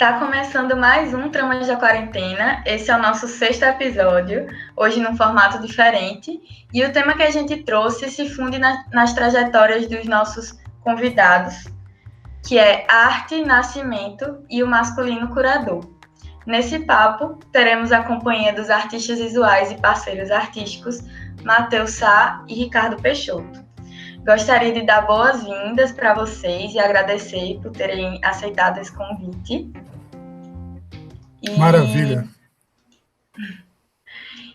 Tá começando mais um Tramas da Quarentena. Esse é o nosso 6º episódio, hoje num formato diferente. E o tema que a gente trouxe se funde nas trajetórias dos nossos convidados, que é arte, nascimento e o masculino curador. Nesse papo, teremos a companhia dos artistas visuais e parceiros artísticos Matheus Sá e Ricardo Peixoto. Gostaria de dar boas-vindas para vocês e agradecer por terem aceitado esse convite. Maravilha.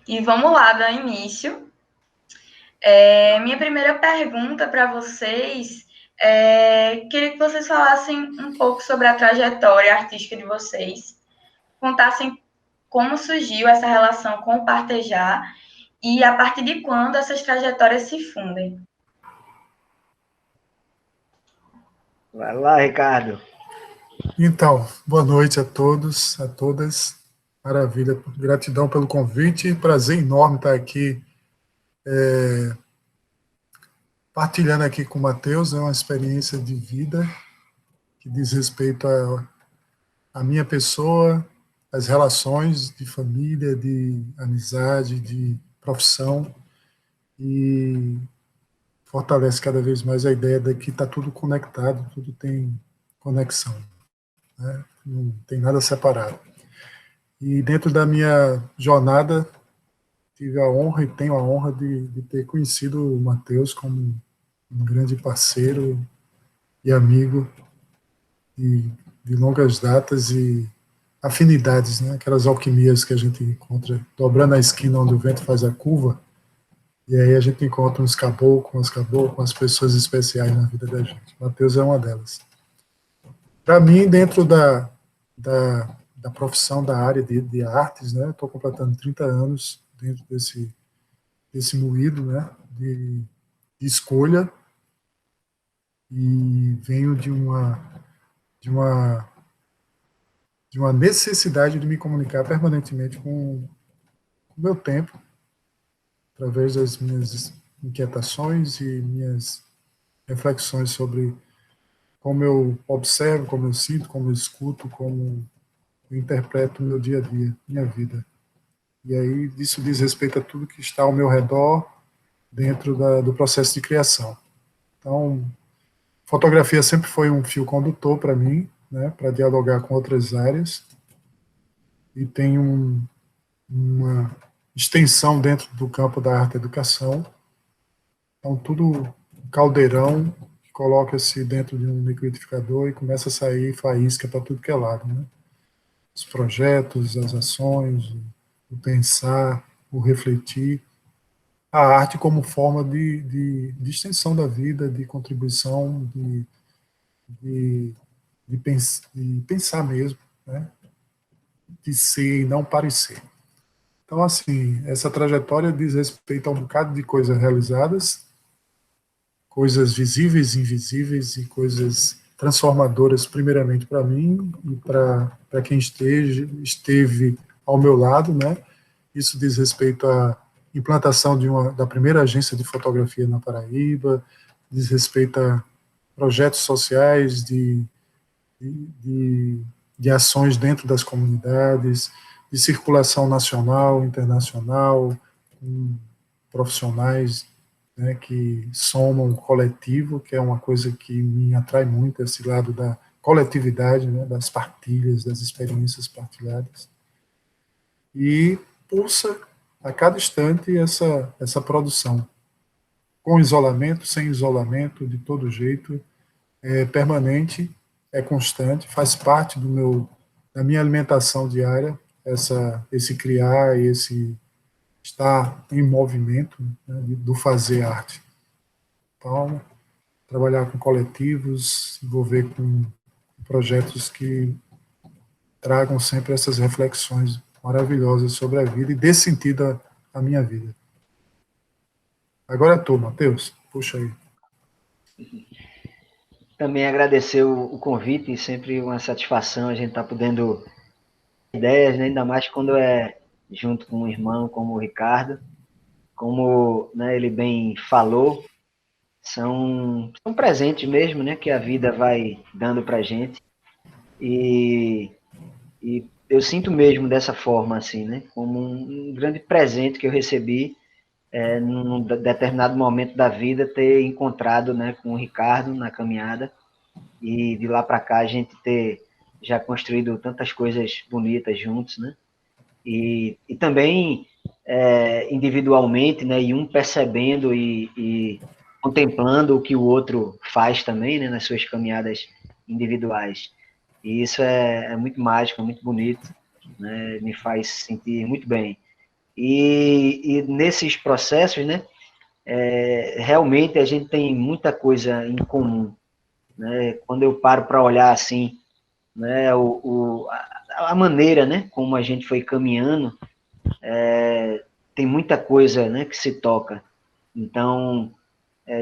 E vamos lá, dar início. Minha primeira pergunta para vocês queria que vocês falassem um pouco sobre a trajetória artística de vocês, contassem como surgiu essa relação com o Partejar e a partir de quando essas trajetórias se fundem. Vai lá, Ricardo. Então, boa noite a todos, a todas. Maravilha, gratidão pelo convite, prazer enorme estar aqui partilhando aqui com o Matheus, uma experiência de vida que diz respeito à minha pessoa, às relações de família, de amizade, de profissão, e fortalece cada vez mais a ideia de que está tudo conectado, tudo tem conexão, né? Não tem nada separado. E dentro da minha jornada, tive a honra e tenho a honra de ter conhecido o Matheus como um grande parceiro e amigo de longas datas e afinidades, né? Aquelas alquimias que a gente encontra dobrando a esquina onde o vento faz a curva, e aí a gente encontra uns caboclos, as pessoas especiais na vida da gente. Matheus é uma delas. Para mim, dentro da profissão da área de artes, né? Estou completando 30 anos dentro desse moído, né? De escolha, e venho de uma necessidade de me comunicar permanentemente com o meu tempo, através das minhas inquietações e minhas reflexões sobre como eu observo, como eu sinto, como eu escuto, como eu interpreto o meu dia a dia, minha vida. E aí isso diz respeito a tudo que está ao meu redor dentro do processo de criação. Então, fotografia sempre foi um fio condutor para mim, né, para dialogar com outras áreas, e tem uma extensão dentro do campo da arte e educação. Então, tudo um caldeirão que coloca-se dentro de um liquidificador e começa a sair faísca para tudo que é lado, né? Os projetos, as ações, o pensar, o refletir, a arte como forma de extensão da vida, de contribuição, de pensar mesmo, né? De ser e não parecer. Então, assim, essa trajetória diz respeito a um bocado de coisas realizadas, coisas visíveis e invisíveis, e coisas transformadoras, primeiramente para mim e para quem esteve ao meu lado, né? Isso diz respeito à implantação da primeira agência de fotografia na Paraíba, diz respeito a projetos sociais de ações dentro das comunidades, de circulação nacional, internacional, com profissionais, né, que somam um coletivo, que é uma coisa que me atrai muito, esse lado da coletividade, né, das partilhas, das experiências partilhadas. E pulsa a cada instante essa produção, com isolamento, sem isolamento, de todo jeito, é permanente, é constante, faz parte da minha alimentação diária, esse criar e esse estar em movimento, né, do fazer arte. Então, trabalhar com coletivos, se envolver com projetos que tragam sempre essas reflexões maravilhosas sobre a vida e dê sentido à minha vida. Agora é tu, Matheus, puxa aí. Também agradecer o convite, sempre uma satisfação a gente estar podendo ideias, né? Ainda mais quando é junto com um irmão como o Ricardo. Como, né, ele bem falou, são presentes mesmo, né, que a vida vai dando para a gente. E E eu sinto mesmo dessa forma, assim, né? Como um grande presente que eu recebi num determinado momento da vida, ter encontrado, né, com o Ricardo na caminhada, e de lá para cá a gente ter já construído tantas coisas bonitas juntos, né? E também individualmente, né? E um percebendo e contemplando o que o outro faz também, né? Nas suas caminhadas individuais. E isso é muito mágico, é muito bonito, né? Me faz sentir muito bem. E nesses processos, né? Realmente a gente tem muita coisa em comum, né? Quando eu paro para olhar assim, né? A maneira, né? Como a gente foi caminhando, tem muita coisa, né? Que se toca. Então,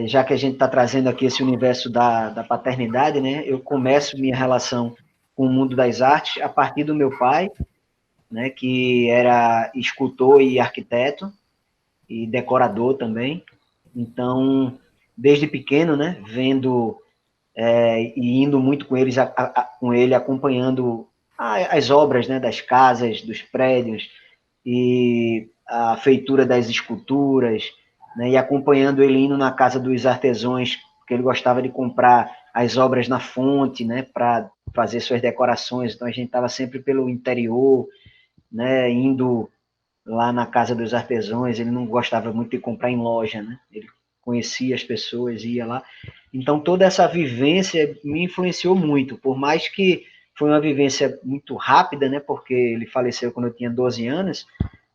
já que a gente está trazendo aqui esse universo da paternidade, né? Eu começo minha relação com o mundo das artes a partir do meu pai, né? Que era escultor e arquiteto e decorador também. Então, desde pequeno, né? Vendo e indo muito com eles, com ele, acompanhando as obras, né, das casas, dos prédios e a feitura das esculturas, né, e acompanhando ele indo na casa dos artesãos, porque ele gostava de comprar as obras na fonte, né, para fazer suas decorações. Então a gente estava sempre pelo interior, né, indo lá na casa dos artesãos. Ele não gostava muito de comprar em loja, né? Ele conhecia as pessoas, ia lá. Então, toda essa vivência me influenciou muito, por mais que foi uma vivência muito rápida, né? Porque ele faleceu quando eu tinha 12 anos,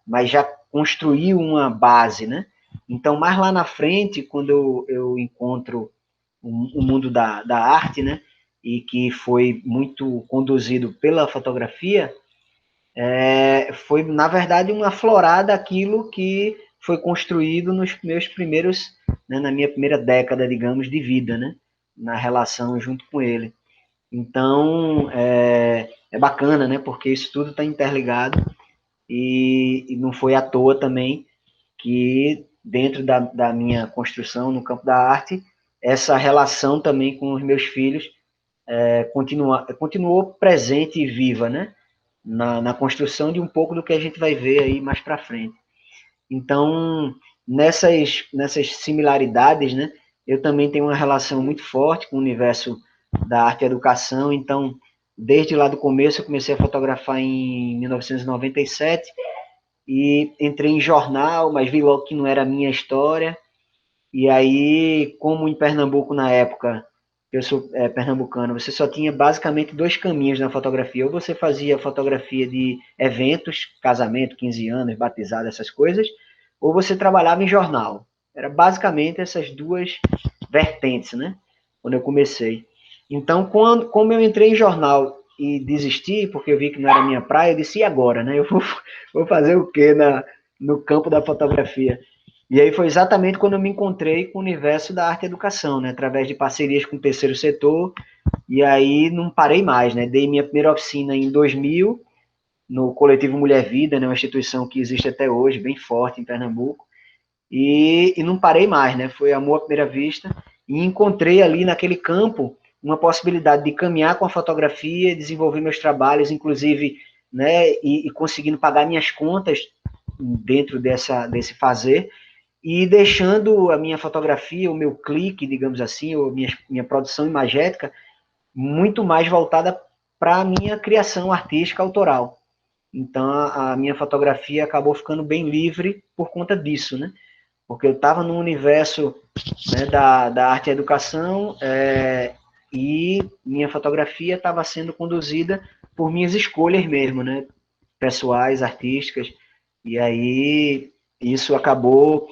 mas já construiu uma base, né? Então, mais lá na frente, quando eu encontro o mundo da arte, né? E que foi muito conduzido pela fotografia, foi, na verdade, uma aflorada aquilo que foi construído nos meus primeiros, né, na minha primeira década, digamos, de vida, né, na relação junto com ele. Então, é bacana, né, porque isso tudo está interligado e não foi à toa também que, dentro da minha construção no campo da arte, essa relação também com os meus filhos continuou presente e viva, né? Na construção de um pouco do que a gente vai ver aí mais para frente. Então, nessas similaridades, né, eu também tenho uma relação muito forte com o universo da arte e educação. Então, desde lá do começo, eu comecei a fotografar em 1997 e entrei em jornal, mas vi logo que não era a minha história. E aí, como em Pernambuco na época, eu sou pernambucano, você só tinha basicamente dois caminhos na fotografia. Ou você fazia fotografia de eventos, casamento, 15 anos, batizado, essas coisas, ou você trabalhava em jornal. Era basicamente essas duas vertentes, né? Quando eu comecei. Então, como eu entrei em jornal e desisti, porque eu vi que não era minha praia, eu disse, e agora, né? Eu vou fazer o quê no campo da fotografia? E aí foi exatamente quando eu me encontrei com o universo da arte e educação, né? Através de parcerias com o terceiro setor, e aí não parei mais, né? Dei minha primeira oficina em 2000, no Coletivo Mulher Vida, né? Uma instituição que existe até hoje, bem forte em Pernambuco, e não parei mais, né? Foi amor à primeira vista, e encontrei ali naquele campo uma possibilidade de caminhar com a fotografia, desenvolver meus trabalhos, inclusive, né? E conseguindo pagar minhas contas dentro desse fazer, e deixando a minha fotografia, o meu clique, digamos assim, ou minha produção imagética, muito mais voltada para a minha criação artística autoral. Então, a minha fotografia acabou ficando bem livre por conta disso, né? Porque eu estava no universo, né, da arte e educação, e minha fotografia estava sendo conduzida por minhas escolhas mesmo, né? Pessoais, artísticas, e aí isso acabou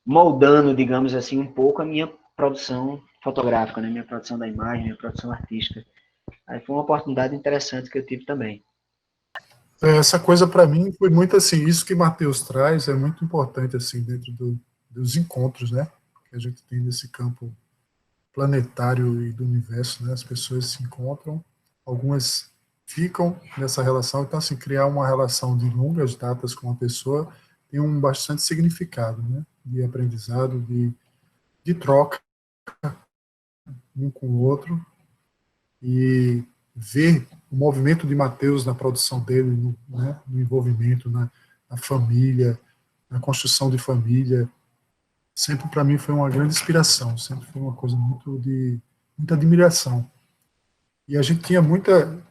moldando, digamos assim, um pouco a minha produção fotográfica, né? Minha produção da imagem, minha produção artística. Aí foi uma oportunidade interessante que eu tive também. Essa coisa para mim foi muito assim, isso que Matheus traz é muito importante assim dentro dos encontros, né? Que a gente tem nesse campo planetário e do universo, né? As pessoas se encontram, algumas ficam nessa relação, então assim criar uma relação de longas datas com uma pessoa tem um bastante significado, né? De aprendizado, de troca um com o outro, e ver o movimento de Mateus na produção dele, no envolvimento na família, na construção de família, sempre para mim foi uma grande inspiração, sempre foi uma coisa muita admiração. E a gente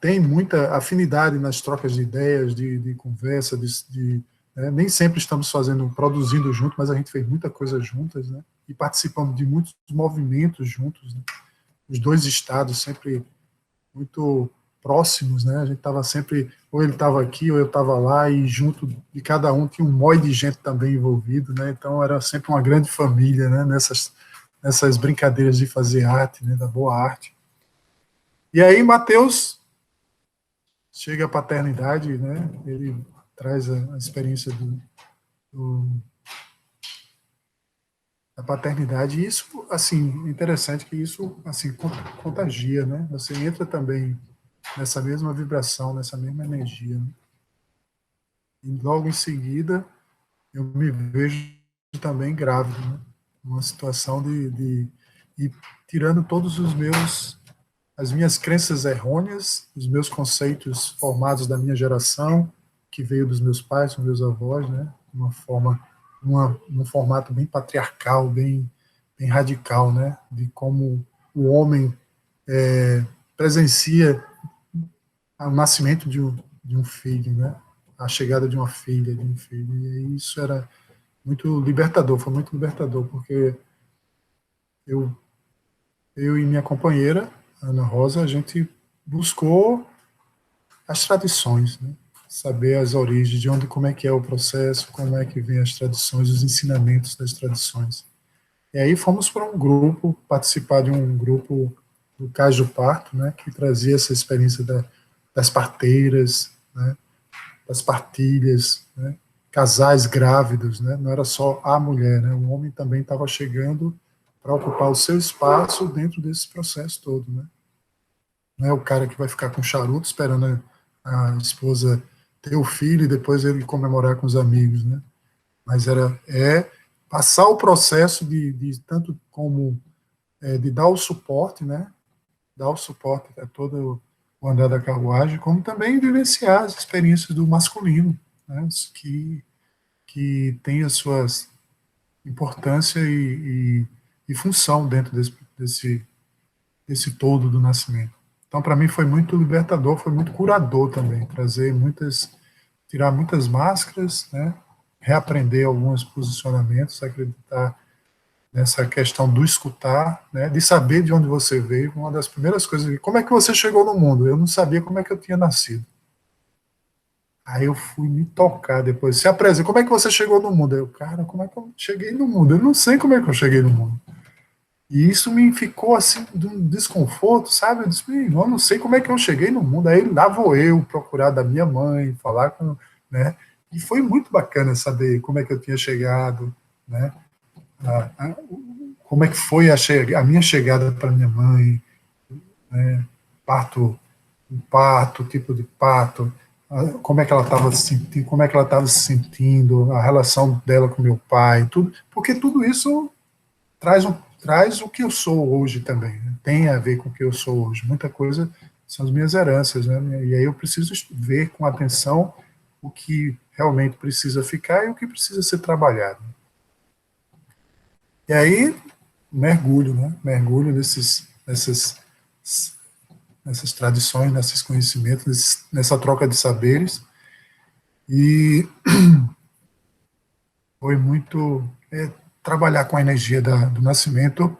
tem muita afinidade nas trocas de ideias, de conversa, nem sempre estamos produzindo juntos, mas a gente fez muita coisa juntas, né? E participamos de muitos movimentos juntos, né? Os dois estados sempre muito próximos, né? A gente estava sempre, ou ele estava aqui, ou eu estava lá, e junto de cada um tinha um monte de gente também envolvido, né? Então era sempre uma grande família, né? Nessas brincadeiras de fazer arte, né? Da boa arte. E aí Mateus chega à paternidade, né? Ele traz a experiência da paternidade, e isso, assim, interessante que isso, assim, contagia, né? Você entra também nessa mesma vibração, nessa mesma energia, né? E logo em seguida, eu me vejo também grávido, né? Uma situação e tirando todos as minhas crenças errôneas, os meus conceitos formados da minha geração, que veio dos meus pais, dos meus avós, né? Num formato bem patriarcal, bem radical, né? De como o homem presencia o nascimento de um filho, né? A chegada de uma filha, de um filho. E isso era muito libertador, foi muito libertador, porque eu e minha companheira, Ana Rosa, a gente buscou as tradições, né? Saber as origens, de onde, como é que é o processo, como é que vem as tradições, os ensinamentos das tradições. E aí fomos para um grupo, participar de um grupo do Caju Parto, né, que trazia essa experiência das parteiras, né, das partilhas, né, casais grávidos, né, não era só a mulher, né, o homem também estava chegando para ocupar o seu espaço dentro desse processo todo, né. Não é o cara que vai ficar com charuto esperando a esposa ter o filho e depois ele comemorar com os amigos, né, mas passar o processo de tanto como de dar o suporte, né, dar o suporte a todo o andar da carruagem, como também vivenciar as experiências do masculino, né, que tem as suas importância e função dentro desse todo do nascimento. Então, para mim, foi muito libertador, foi muito curador também, tirar muitas máscaras, né, reaprender alguns posicionamentos, acreditar nessa questão do escutar, né, de saber de onde você veio. Uma das primeiras coisas, como é que você chegou no mundo? Eu não sabia como é que eu tinha nascido. Aí eu fui me tocar depois. Se apresenta, como é que você chegou no mundo? Eu, cara, como é que eu cheguei no mundo? Eu não sei como é que eu cheguei no mundo. E isso me ficou assim, de um desconforto, sabe? Eu disse, eu não sei como é que eu cheguei no mundo. Aí lá vou eu procurar da minha mãe, falar com, né? E foi muito bacana saber como é que eu tinha chegado, né? Como é que foi a minha chegada para minha mãe, né? Tipo de parto, como é que ela estava se sentindo, a relação dela com meu pai, tudo, porque tudo isso traz o que eu sou hoje também, né? Tem a ver com o que eu sou hoje. Muita coisa são as minhas heranças, né? E aí eu preciso ver com atenção o que realmente precisa ficar e o que precisa ser trabalhado. E aí, mergulho, né? Mergulho nessas tradições, nesses conhecimentos, nessa troca de saberes. E foi muito trabalhar com a energia do nascimento.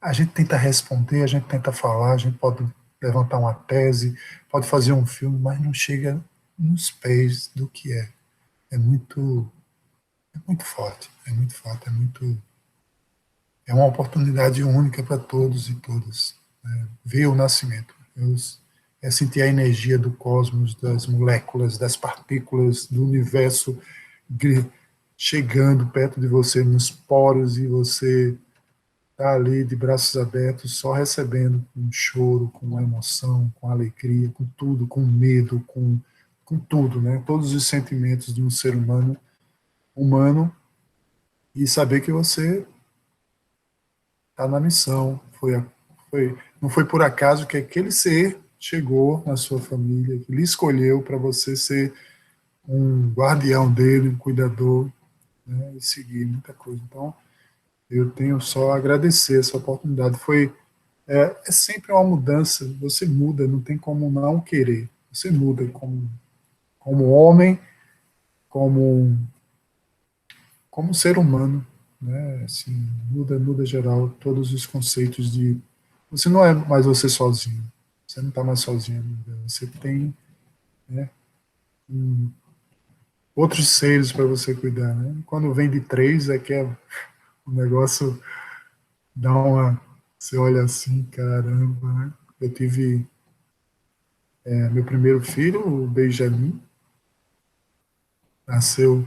A gente tenta responder, a gente tenta falar, a gente pode levantar uma tese, pode fazer um filme, mas não chega nos pés do que é. É muito forte, é uma oportunidade única para todos e todas, né? Ver o nascimento, sentir a energia do cosmos, das moléculas, das partículas, do universo chegando perto de você nos poros, e você está ali de braços abertos, só recebendo, com choro, com emoção, com alegria, com tudo, com medo, com tudo, né? Todos os sentimentos de um ser humano, e saber que você está na missão, Não foi por acaso que aquele ser chegou na sua família, que lhe escolheu para você ser um guardião dele, um cuidador, né, e seguir muita coisa. Então, eu tenho só a agradecer essa oportunidade. É sempre uma mudança, você muda, não tem como não querer. Você muda como homem, como, como ser humano, né? Assim, muda geral todos os conceitos de você não é mais você sozinho, você não está mais sozinho, você tem, né, outros seres para você cuidar, né? Quando vem de três é que o negócio dá uma, você olha assim, caramba, né? Eu tive meu primeiro filho, o Benjamin, nasceu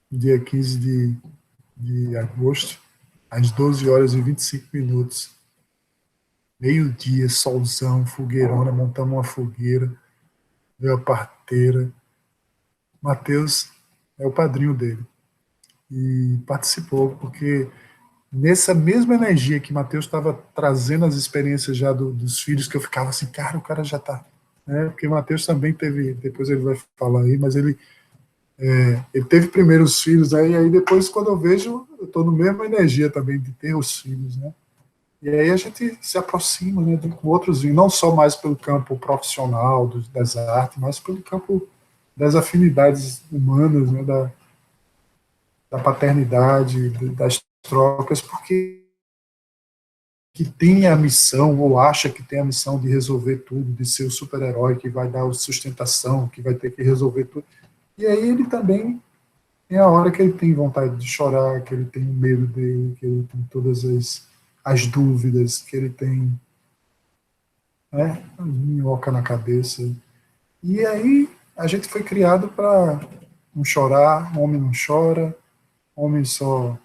no dia 15 de agosto, às 12 horas e 25 minutos. Meio-dia, solzão, fogueirona, montamos uma fogueira, veio a parteira. Matheus é o padrinho dele. E participou, porque nessa mesma energia que Matheus estava trazendo as experiências já dos filhos, que eu ficava assim, cara, o cara já está. Né? Porque Matheus também teve, depois ele vai falar aí, mas ele teve primeiro os filhos, aí depois, quando eu vejo, eu estou na mesma energia também de ter os filhos, né? E aí a gente se aproxima, né, com outros, não só mais pelo campo profissional das artes, mas pelo campo das afinidades humanas, né, da paternidade, das trocas, porque que tem a missão, ou acha que tem a missão de resolver tudo, de ser o super-herói que vai dar sustentação, que vai ter que resolver tudo. E aí ele também tem a hora que ele tem vontade de chorar, que ele tem o medo dele, que ele tem todas as dúvidas, que ele tem, né, minhoca na cabeça. E aí a gente foi criado para não chorar, homem não chora, homem só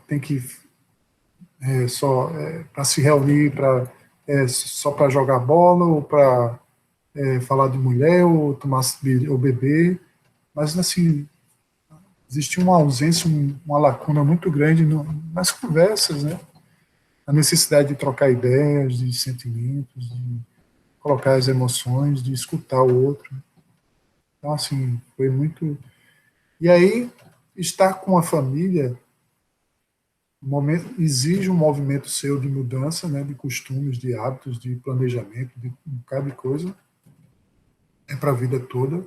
tem que para se reunir só para jogar bola ou para falar de mulher ou tomar ou beber, mas assim existe uma ausência, uma lacuna muito grande nas conversas, né? A necessidade de trocar ideias, de sentimentos, de colocar as emoções, de escutar o outro. Então, assim, foi muito. E aí, estar com a família exige um movimento seu de mudança, né, de costumes, de hábitos, de planejamento, de um bocado de coisa. É para a vida toda.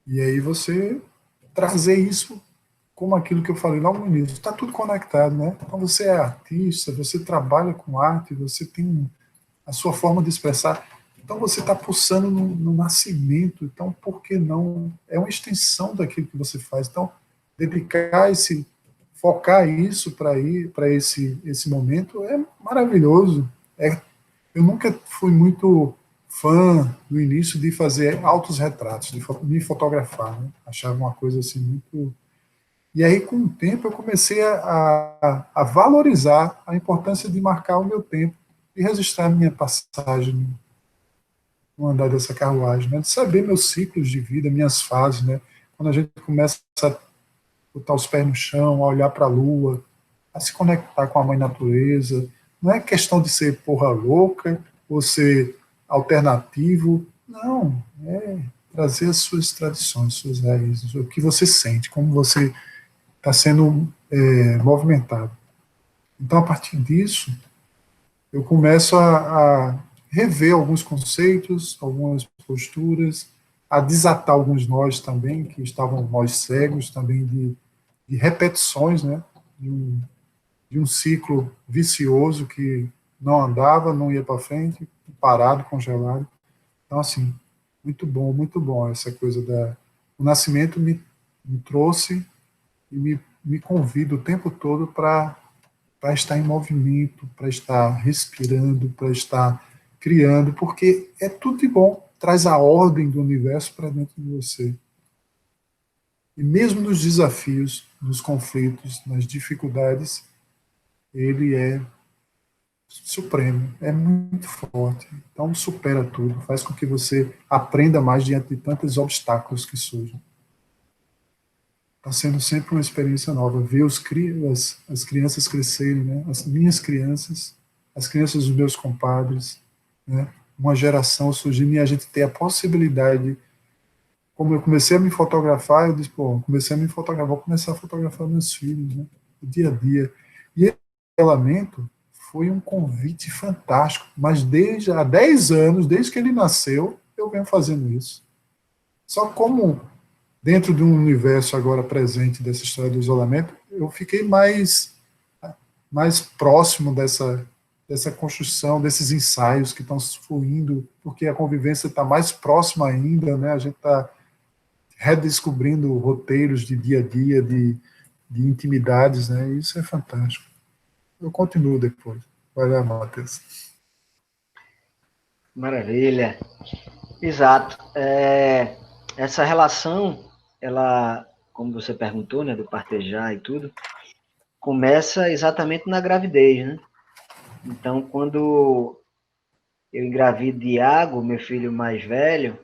E aí você trazer isso como aquilo que eu falei lá no início, está tudo conectado, né? Então você é artista, você trabalha com arte, você tem a sua forma de expressar. Então você está pulsando no nascimento, então por que não? É uma extensão daquilo que você faz. Então, focar isso para esse momento é maravilhoso. Eu nunca fui muito fã no início de fazer altos retratos, de me fotografar, né? Achava uma coisa assim muito. E aí, com o tempo, eu comecei a valorizar a importância de marcar o meu tempo e registrar minha passagem no andar dessa carruagem, né? De saber meus ciclos de vida, minhas fases, né? Quando a gente começa a botar os pés no chão, a olhar para a lua, a se conectar com a mãe natureza, não é questão de ser porra louca ou ser alternativo, não, é trazer as suas tradições, suas raízes, o que você sente, como você está sendo movimentado. Então, a partir disso, eu começo a rever alguns conceitos, algumas posturas, a desatar alguns nós também, que estavam nós cegos também de repetições, né, de um ciclo vicioso que não andava, não ia para frente, parado, congelado. Então, assim, muito bom essa coisa o nascimento me trouxe e me convida o tempo todo para estar em movimento, para estar respirando, para estar criando, porque é tudo de bom, traz a ordem do universo para dentro de você. E mesmo nos desafios, nos conflitos, nas dificuldades, ele é supremo, é muito forte. Então supera tudo, faz com que você aprenda mais diante de tantos obstáculos que surgem. está sendo sempre uma experiência nova, ver as crianças crescerem, né? As minhas crianças, as crianças dos meus compadres, né? Uma geração surgindo e a gente ter a possibilidade. Como eu comecei a me fotografar, eu disse, pô, comecei a me fotografar, vou começar a fotografar meus filhos, né? O dia a dia. E esse relacionamento foi um convite fantástico, mas há 10 anos, desde que ele nasceu, eu venho fazendo isso. Só como dentro de um universo agora presente dessa história do isolamento, eu fiquei mais próximo dessa construção, desses ensaios que estão fluindo, porque a convivência está mais próxima ainda, né? A gente está redescobrindo roteiros de dia a dia, de intimidades, né? Isso é fantástico. Eu continuo depois. Vai lá, Matheus. Maravilha. Exato. Essa relação, ela, como você perguntou, né, do partejar e tudo, começa exatamente na gravidez, né? Então, quando eu engravido de Iago, meu filho mais velho,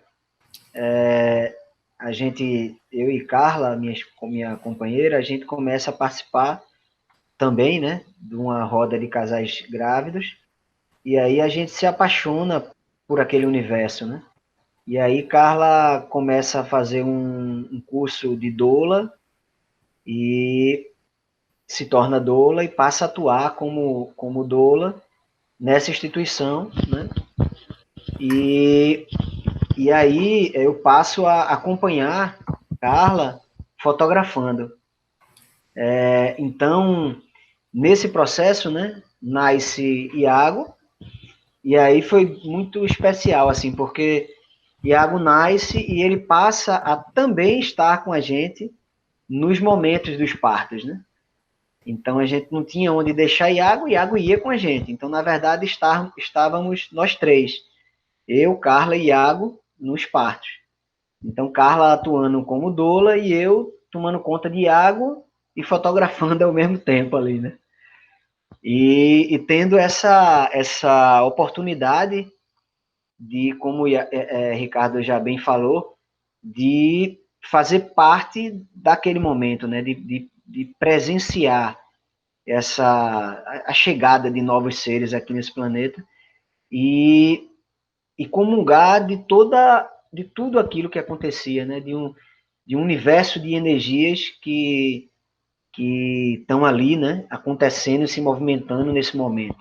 eu e Carla, minha companheira, a gente começa a participar também, né, de uma roda de casais grávidos, e aí a gente se apaixona por aquele universo, né? E aí Carla começa a fazer um curso de doula e se torna doula e passa a atuar como doula nessa instituição, né? E aí eu passo a acompanhar Carla fotografando. Então, nesse processo, né, nasce Iago, e aí foi muito especial, assim, porque Iago nasce e ele passa a também estar com a gente nos momentos dos partos, né? Então a gente não tinha onde deixar Iago ia com a gente. Então, na verdade, estávamos nós três, eu, Carla e Iago, nos partos. Então, Carla atuando como doula e eu tomando conta de Iago e fotografando ao mesmo tempo ali, né? E tendo essa oportunidade de, como Ricardo já bem falou, de fazer parte daquele momento, né? De presenciar a chegada de novos seres aqui nesse planeta e comungar de tudo aquilo que acontecia, né? De um universo de energias que estão ali, né? Acontecendo e se movimentando nesse momento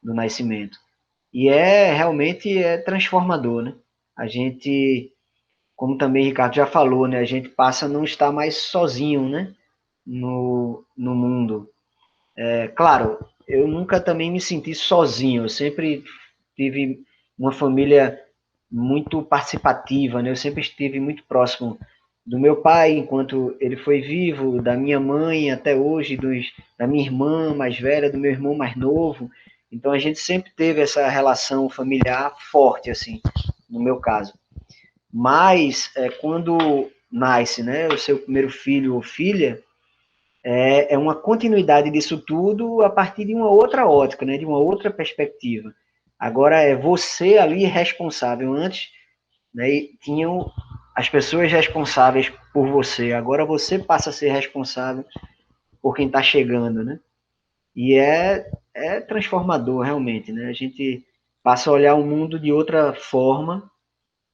do nascimento. E realmente transformador, né? A gente, como também o Ricardo já falou, né? A gente passa a não estar mais sozinho, né? No mundo. Claro, eu nunca também me senti sozinho, eu sempre tive uma família muito participativa, né? Eu sempre estive muito próximo do meu pai enquanto ele foi vivo, da minha mãe até hoje, da minha irmã mais velha, do meu irmão mais novo. Então a gente sempre teve essa relação familiar forte, assim, no meu caso. Mas quando nasce, né, o seu primeiro filho ou filha, é uma continuidade disso tudo a partir de uma outra ótica, né, de uma outra perspectiva. Agora é você ali responsável. Antes, né, tinham as pessoas responsáveis por você. Agora você passa a ser responsável por quem está chegando, né? E é transformador, realmente, né? A gente passa a olhar o mundo de outra forma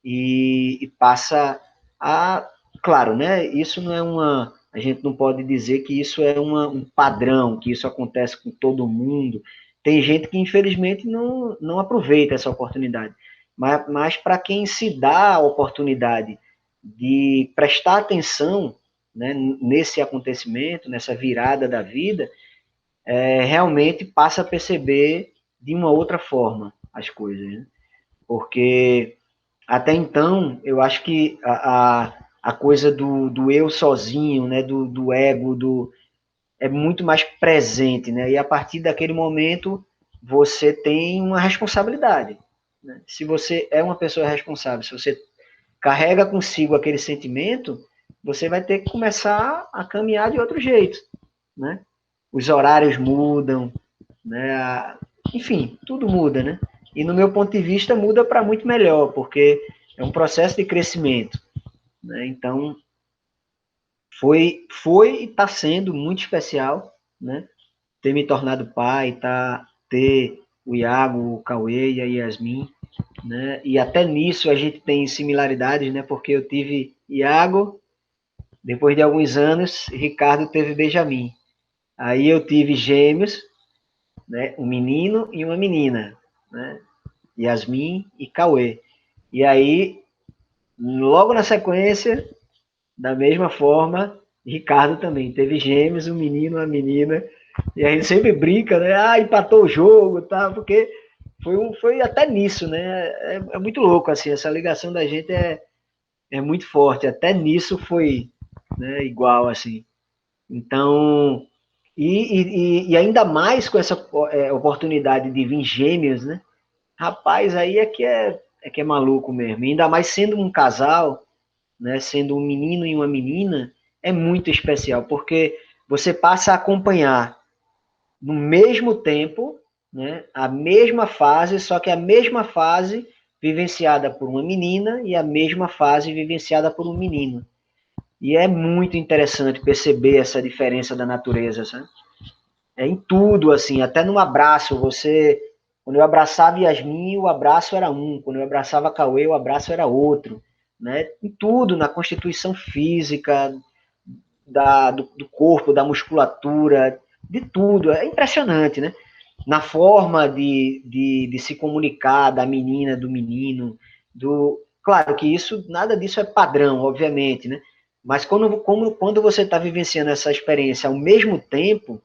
e passa a... Claro, né? Isso não é uma... A gente não pode dizer que isso é um padrão, que isso acontece com todo mundo. Tem gente que, infelizmente, não aproveita essa oportunidade. Mas para quem se dá a oportunidade de prestar atenção, né, nesse acontecimento, nessa virada da vida, realmente passa a perceber de uma outra forma as coisas, né? Porque até então eu acho que a coisa do eu sozinho, né, do ego, é muito mais presente, né? E a partir daquele momento você tem uma responsabilidade, né? Se você é uma pessoa responsável, se você carrega consigo aquele sentimento, você vai ter que começar a caminhar de outro jeito, né? Os horários mudam, né? Enfim, tudo muda, né? E no meu ponto de vista muda para muito melhor, porque é um processo de crescimento, né? Então foi e está sendo muito especial, né? Ter me tornado pai, ter o Iago, o Cauê e a Yasmin, né? E até nisso a gente tem similaridades, né? Porque eu tive Iago, depois de alguns anos, Ricardo teve Benjamin. Aí eu tive gêmeos, né? Um menino e uma menina, né? Yasmin e Cauê. E aí, logo na sequência, da mesma forma, Ricardo também teve gêmeos, um menino, uma menina. E a gente sempre brinca, né? Ah, empatou o jogo, tá? Porque foi até nisso, né? É muito louco, assim, essa ligação da gente é muito forte. Até nisso foi, né, igual, assim. Então, e ainda mais com essa oportunidade de vir gêmeos, né? Rapaz, aí é que é maluco mesmo. E ainda mais sendo um casal, né? Sendo um menino e uma menina, é muito especial, porque você passa a acompanhar no mesmo tempo, né, a mesma fase, só que a mesma fase vivenciada por uma menina e a mesma fase vivenciada por um menino. E é muito interessante perceber essa diferença da natureza, sabe? É em tudo, assim, até no abraço, quando eu abraçava Yasmin, o abraço era um, quando eu abraçava Cauê, o abraço era outro, né? Em tudo, na constituição física, do corpo, da musculatura, de tudo. É impressionante, né? Na forma de se comunicar da menina, do menino, Claro que nada disso é padrão, obviamente, né? Mas quando você está vivenciando essa experiência ao mesmo tempo,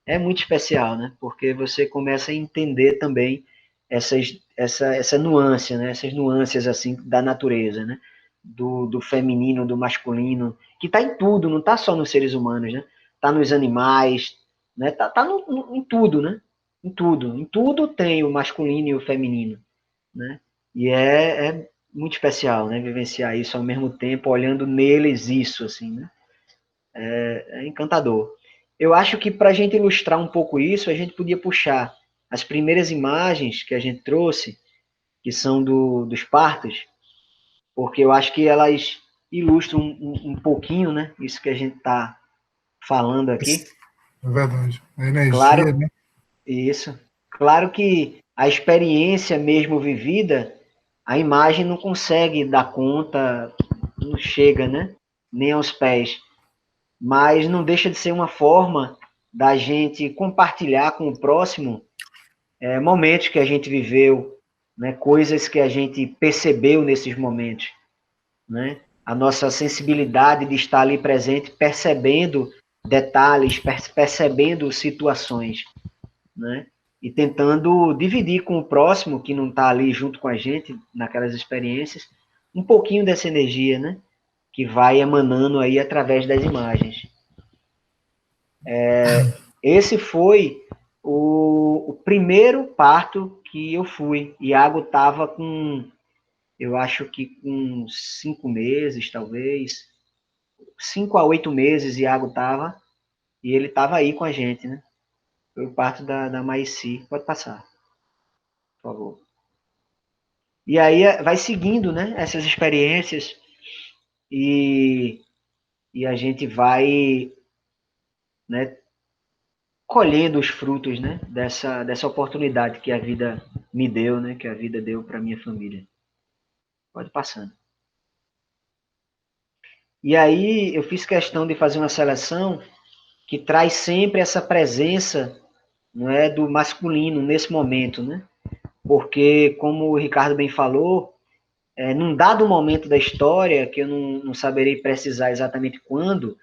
é muito especial, né? Porque você começa a entender também essa nuance, né? Essas nuances assim da natureza, né? Do feminino, do masculino, que está em tudo, não está só nos seres humanos, né? Está nos animais, né? Tá em tudo, né? Em tudo tem o masculino e o feminino, né? E é muito especial, né? Vivenciar isso ao mesmo tempo, olhando neles isso, assim, né? É encantador. Eu acho que para a gente ilustrar um pouco isso, a gente podia puxar as primeiras imagens que a gente trouxe, que são dos partos, porque eu acho que elas ilustram um pouquinho, né? Isso que a gente está falando aqui. É verdade. A energia, Claro, né? isso. Claro que a experiência mesmo vivida, a imagem não consegue dar conta, não chega, né? Nem aos pés. Mas não deixa de ser uma forma da gente compartilhar com o próximo momentos que a gente viveu, né? Coisas que a gente percebeu nesses momentos, né? A nossa sensibilidade de estar ali presente, percebendo detalhes, percebendo situações, né? E tentando dividir com o próximo que não está ali junto com a gente naquelas experiências, um pouquinho dessa energia, né? Que vai emanando aí através das imagens. Esse foi o primeiro parto que eu fui. Iago estava com, eu acho que com 5 meses, talvez, 5 a 8 meses Iago estava, e ele estava aí com a gente, né? Foi o parto da Maici. Pode passar, por favor. E aí vai seguindo, né, essas experiências e, e a gente vai, né, colhendo os frutos, né, dessa oportunidade que a vida me deu, né, que a vida deu para minha família. Pode passando. E aí eu fiz questão de fazer uma seleção que traz sempre essa presença, não é, do masculino nesse momento, né? Porque, como o Ricardo bem falou, num dado momento da história, que eu não saberei precisar exatamente quando,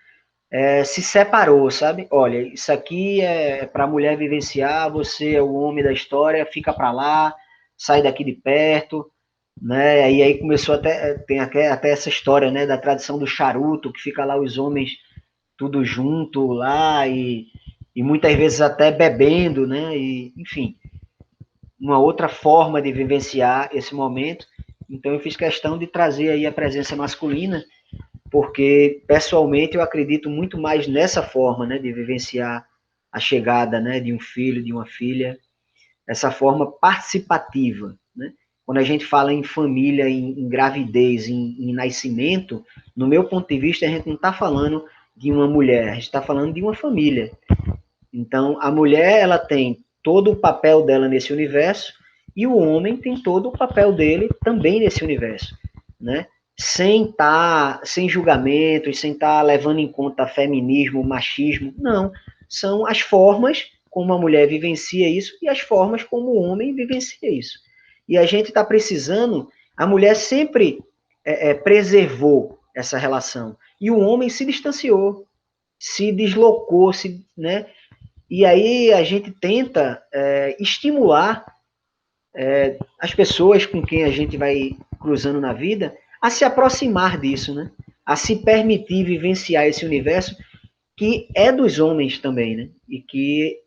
se separou, sabe? Olha, isso aqui é para a mulher vivenciar, você é o homem da história, fica para lá, sai daqui de perto, né? E aí começou tem até essa história, né, da tradição do charuto, que fica lá os homens tudo junto lá e muitas vezes até bebendo, né? E, enfim, uma outra forma de vivenciar esse momento. Então eu fiz questão de trazer aí a presença masculina, porque pessoalmente eu acredito muito mais nessa forma, né, de vivenciar a chegada, né, de um filho, de uma filha, essa forma participativa, né? Quando a gente fala em família, em gravidez, em nascimento, no meu ponto de vista, a gente não está falando de uma mulher, a gente está falando de uma família. Então, a mulher, ela tem todo o papel dela nesse universo, e o homem tem todo o papel dele também nesse universo, né? Sem julgamentos, sem estar levando em conta feminismo, machismo, não. São as formas como a mulher vivencia isso e as formas como o homem vivencia isso. E a gente está precisando, a mulher sempre preservou essa relação, e o homem se distanciou, se deslocou, né? E aí a gente tenta estimular as pessoas com quem a gente vai cruzando na vida a se aproximar disso, né? A se permitir vivenciar esse universo que é dos homens também, né? E que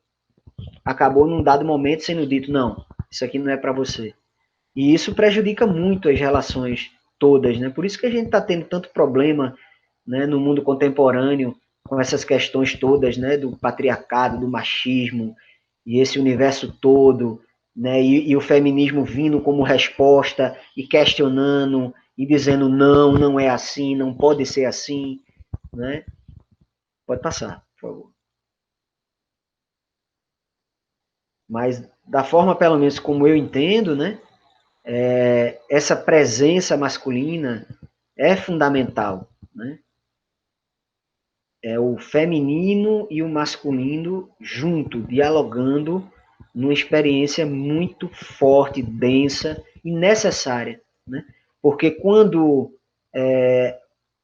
acabou num dado momento sendo dito, não, isso aqui não é para você. E isso prejudica muito as relações todas, né? Por isso que a gente está tendo tanto problema, né, no mundo contemporâneo com essas questões todas, né, do patriarcado, do machismo e esse universo todo, né, e o feminismo vindo como resposta e questionando e dizendo não, não é assim, não pode ser assim, né? Pode passar, por favor. Mas da forma, pelo menos como eu entendo, né, essa presença masculina é fundamental, né? É o feminino e o masculino junto, dialogando numa experiência muito forte, densa e necessária, né? Porque quando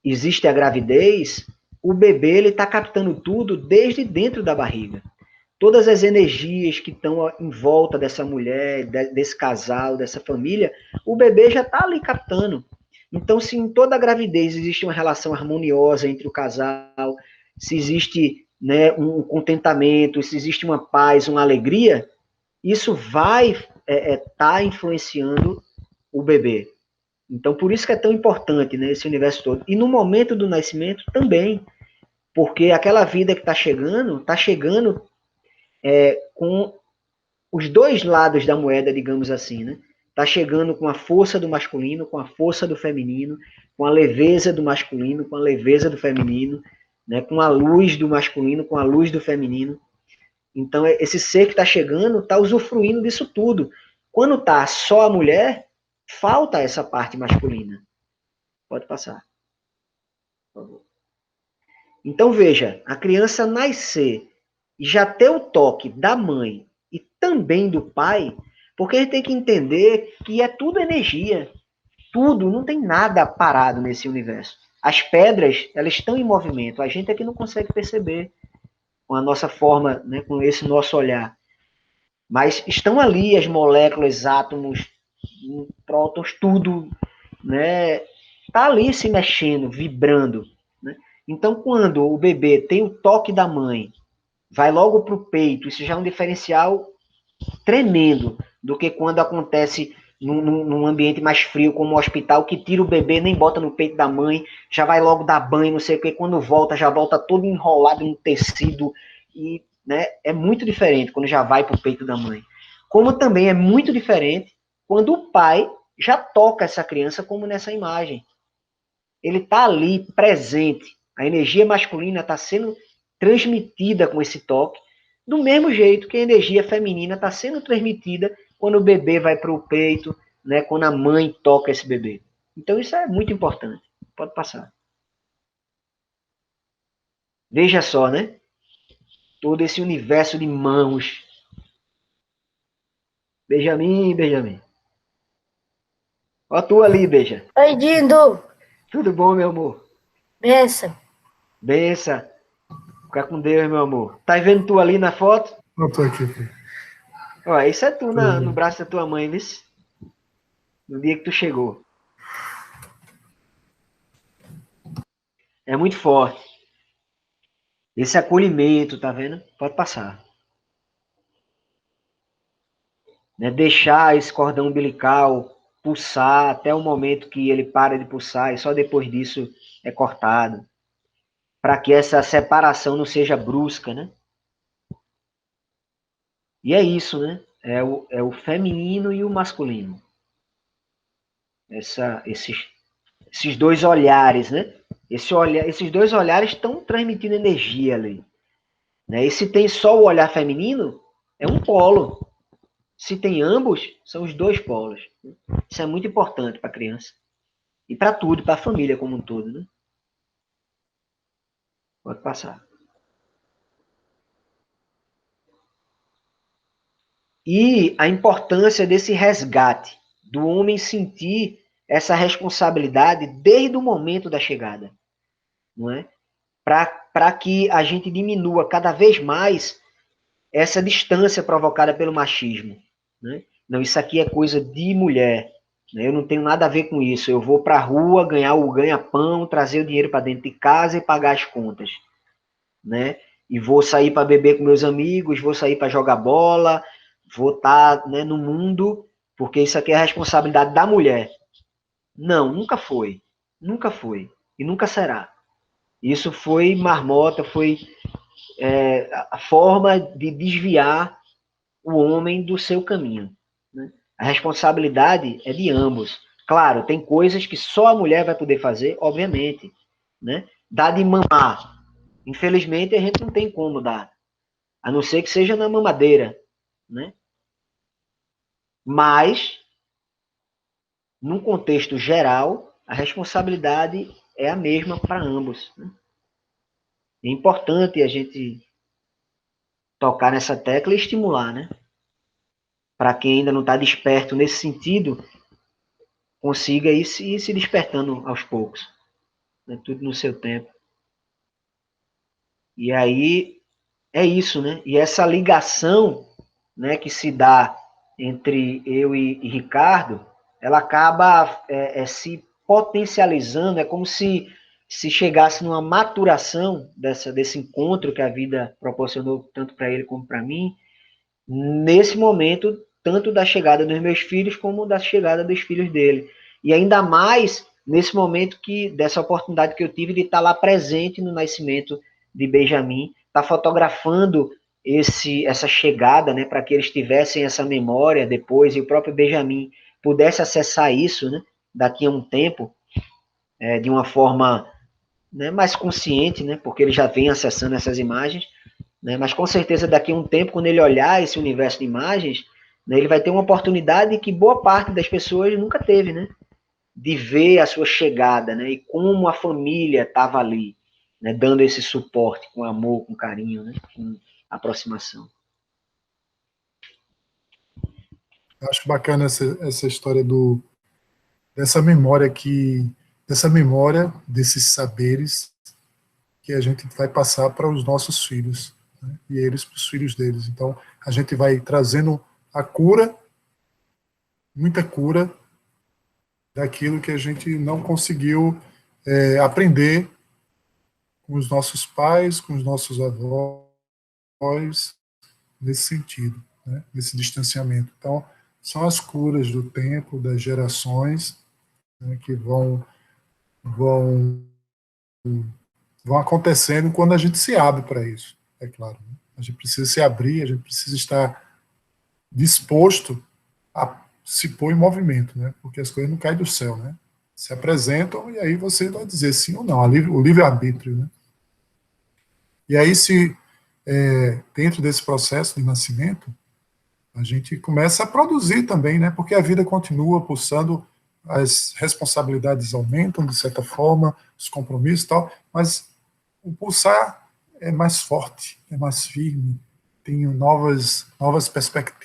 existe a gravidez, o bebê ele está captando tudo desde dentro da barriga. Todas as energias que estão em volta dessa mulher, desse casal, dessa família, o bebê já está ali captando. Então, se em toda a gravidez existe uma relação harmoniosa entre o casal, se existe, né, um contentamento, se existe uma paz, uma alegria, isso vai tá influenciando o bebê. Então, por isso que é tão importante, né, esse universo todo. E no momento do nascimento também, porque aquela vida que está chegando com os dois lados da moeda, digamos assim, né? Está chegando com a força do masculino, com a força do feminino, com a leveza do masculino, com a leveza do feminino, né? Com a luz do masculino, com a luz do feminino. Então, esse ser que está chegando está usufruindo disso tudo. Quando está só a mulher, falta essa parte masculina. Pode passar, por favor. Então, veja, a criança nascer e já ter o toque da mãe e também do pai, porque a gente tem que entender que é tudo energia. Tudo, não tem nada parado nesse universo. As pedras, elas estão em movimento. A gente é que não consegue perceber com a nossa forma, né, com esse nosso olhar. Mas estão ali as moléculas, átomos, prótons, tudo, né? Tá ali se mexendo, vibrando. Né? Então, quando o bebê tem o toque da mãe, vai logo para o peito, isso já é um diferencial tremendo do que quando acontece num ambiente mais frio, como o hospital, que tira o bebê, nem bota no peito da mãe, já vai logo dar banho, não sei o que, quando volta, já volta todo enrolado em tecido, e, né, é muito diferente quando já vai para o peito da mãe. Como também é muito diferente quando o pai já toca essa criança, como nessa imagem. Ele está ali, presente, a energia masculina está sendo transmitida com esse toque, do mesmo jeito que a energia feminina está sendo transmitida quando o bebê vai para o peito, né, quando a mãe toca esse bebê. Então isso é muito importante. Pode passar. Veja só, né? Todo esse universo de mãos. Benjamin, Benjamin. Ó tu ali, Beija. Oi, Dindo. Tudo bom, meu amor? Benção. Benção. Fica com Deus, meu amor. Tá vendo tu ali na foto? Eu tô aqui, filho. Ó, isso é tu no braço da tua mãe, viu? No dia que tu chegou. É muito forte. Esse acolhimento, tá vendo? Pode passar. Né? Deixar esse cordão umbilical pulsar até o momento que ele para de pulsar e só depois disso é cortado. Para que essa separação não seja brusca, né? E é isso, né? É o feminino e o masculino. Esses dois olhares, né? Esses dois olhares estão transmitindo energia ali. Né? E se tem só o olhar feminino, é um polo. Se tem ambos, são os dois polos. Isso é muito importante para a criança. E para tudo, para a família como um todo. Né? Pode passar. E a importância desse resgate, do homem sentir essa responsabilidade desde o momento da chegada. Não é? Para que a gente diminua cada vez mais essa distância provocada pelo machismo. Né? Não, isso aqui é coisa de mulher. Né? Eu não tenho nada a ver com isso. Eu vou para a rua ganhar o ganha-pão, trazer o dinheiro para dentro de casa e pagar as contas. Né? E vou sair para beber com meus amigos, vou sair para jogar bola, vou estar, né, no mundo, porque isso aqui é a responsabilidade da mulher. Não, nunca foi. Nunca foi. E nunca será. Isso foi marmota, foi a forma de desviar o homem do seu caminho. Né? A responsabilidade é de ambos. Claro, tem coisas que só a mulher vai poder fazer, obviamente. Né? Dar de mamar. Infelizmente, a gente não tem como dar. A não ser que seja na mamadeira. Né? Mas, num contexto geral, a responsabilidade é a mesma para ambos. Né? É importante a gente tocar nessa tecla e estimular, né? Para quem ainda não está desperto nesse sentido, consiga ir se despertando aos poucos. Né? Tudo no seu tempo. E aí, é isso, né? E essa ligação, né, que se dá entre eu e Ricardo, ela acaba se potencializando, é como se chegasse numa maturação desse encontro que a vida proporcionou tanto para ele como para mim, nesse momento, tanto da chegada dos meus filhos como da chegada dos filhos dele. E ainda mais nesse momento dessa oportunidade que eu tive de estar lá presente no nascimento de Benjamin, estar fotografando essa chegada, né, para que eles tivessem essa memória depois e o próprio Benjamin pudesse acessar isso, né, daqui a um tempo, de uma forma, né, mais consciente, né, porque ele já vem acessando essas imagens, né, mas com certeza daqui a um tempo, quando ele olhar esse universo de imagens, né, ele vai ter uma oportunidade que boa parte das pessoas nunca teve, né, de ver a sua chegada, né, e como a família estava ali, né, dando esse suporte com amor, com carinho, né, com aproximação. Acho bacana essa história dessa memória desses saberes que a gente vai passar para os nossos filhos, né, e eles para os filhos deles. Então, a gente vai trazendo a cura, muita cura, daquilo que a gente não conseguiu aprender com os nossos pais, com os nossos avós, nesse sentido, né, nesse distanciamento. Então, são as curas do tempo, das gerações, né, que vão acontecendo quando a gente se abre para isso, é claro. Né? A gente precisa se abrir, a gente precisa estar disposto a se pôr em movimento, né? Porque as coisas não caem do céu, né? Se apresentam e aí você vai dizer sim ou não, o livre-arbítrio, né? E aí, dentro desse processo de nascimento, a gente começa a produzir também, né? Porque a vida continua pulsando, as responsabilidades aumentam, de certa forma, os compromissos e tal, mas o pulsar é mais forte, é mais firme, tem novas perspectivas,